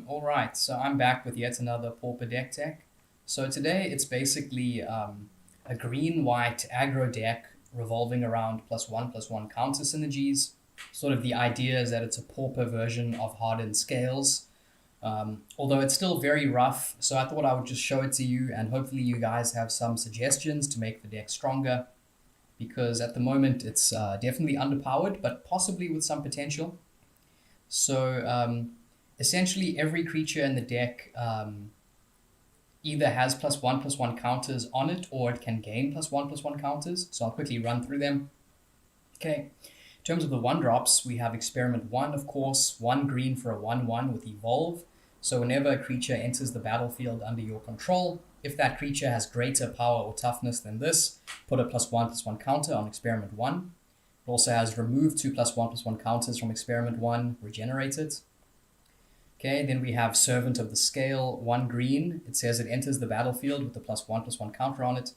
Alright, so I'm back with yet another Pauper deck tech. So today it's basically a green-white aggro deck revolving around +1/+1 counter synergies. Sort of the idea is that it's a Pauper version of hardened scales. Although it's still very rough, so I thought I would just show it to you and hopefully you guys have some suggestions to make the deck stronger because at the moment it's definitely underpowered, but possibly with some potential. So essentially every creature in the deck either has +1/+1 counters on it or it can gain +1/+1 counters. So I'll quickly run through them. Okay, in terms of the 1-drops, we have Experiment 1, of course, 1 green for a 1/1 with Evolve. So whenever a creature enters the battlefield under your control, if that creature has greater power or toughness than this, put a +1/+1 counter on Experiment 1. It also has remove 2 +1/+1 counters from Experiment 1, regenerate it. Okay, then we have Servant of the Scale, 1 green. It says it enters the battlefield with a +1/+1 counter on it.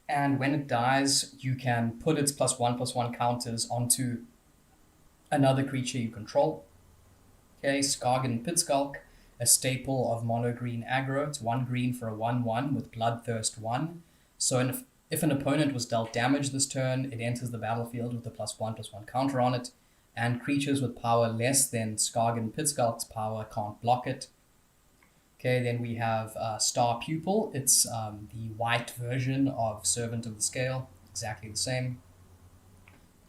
And when it dies, you can put its +1/+1 counters onto another creature you control. Okay, Skagen Pitskulk, a staple of mono green aggro. It's 1 green for a 1/1 with Bloodthirst 1. So if an opponent was dealt damage this turn, it enters the battlefield with a +1/+1 counter on it, and creatures with power less than Skagen Pitskulk's power can't block it. Okay, then we have Star Pupil. It's the white version of Servant of the Scale, exactly the same.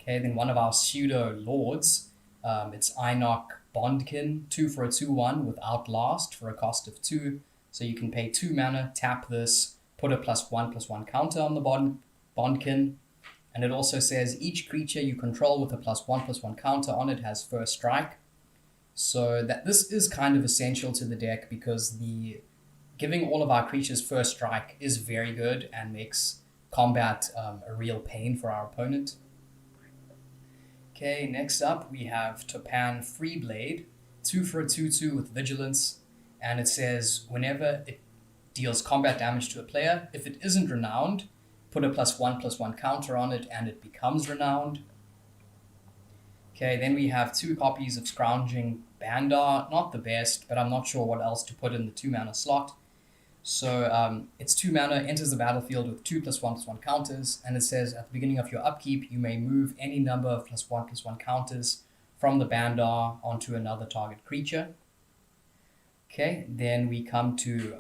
Okay, then one of our pseudo lords, it's Einok Bondkin, 2 for a 2/1 with Outlast for a cost of 2. So you can pay 2 mana, tap this, put a +1/+1 counter on the Bondkin. And it also says each creature you control with a +1/+1 counter on it has first strike. So that this is kind of essential to the deck because the giving all of our creatures first strike is very good and makes combat a real pain for our opponent. Okay, next up we have Topan Freeblade, 2 for a 2/2 with Vigilance, and it says whenever it deals combat damage to a player, if it isn't renowned, put a +1/+1 counter on it and it becomes renowned. Okay, then we have 2 copies of Scrounging Bandar, not the best, but I'm not sure what else to put in the 2 mana slot. So it's 2 mana, enters the battlefield with 2 +1/+1 counters, and it says at the beginning of your upkeep, you may move any number of +1/+1 counters from the Bandar onto another target creature. Okay, then we come to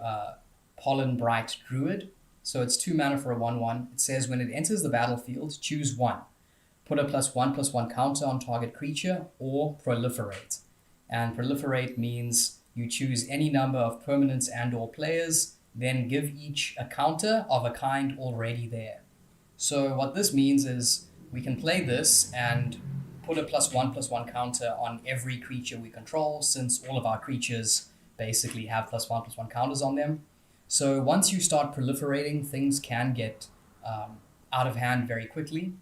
Pollen Bright Druid. So it's 2 mana for a 1/1. It says when it enters the battlefield, choose 1. Put a +1/+1 counter on target creature or proliferate. And proliferate means you choose any number of permanents and or players, then give each a counter of a kind already there. So what this means is we can play this and put a +1/+1 counter on every creature we control, since all of our creatures basically have +1/+1 counters on them. So once you start proliferating, things can get out of hand very quickly.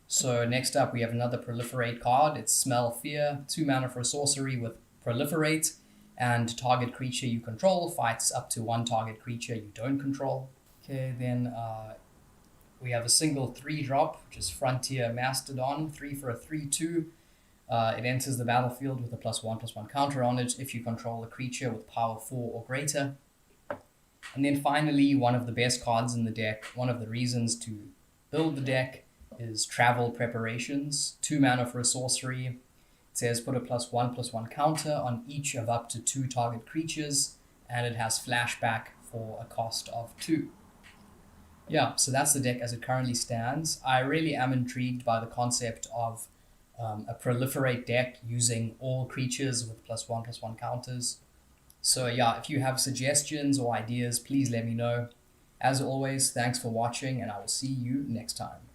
So next up, we have another Proliferate card. It's Smell Fear, 2 mana for a sorcery with Proliferate, and target creature you control fights up to 1 target creature you don't control. Okay, then we have a single 3-drop, which is Frontier Mastodon, 3 for a 3/2. It enters the battlefield with a +1/+1 counter on it if you control a creature with power 4 or greater. And then finally, one of the best cards in the deck, one of the reasons to build the deck, is Travel Preparations, 2 mana for a sorcery. It says put a +1/+1 counter on each of up to 2 target creatures, and it has flashback for a cost of 2. Yeah, so that's the deck as it currently stands. I really am intrigued by the concept of a proliferate deck using all creatures with +1/+1 counters. So yeah, if you have suggestions or ideas, please let me know. As always, thanks for watching, and I will see you next time.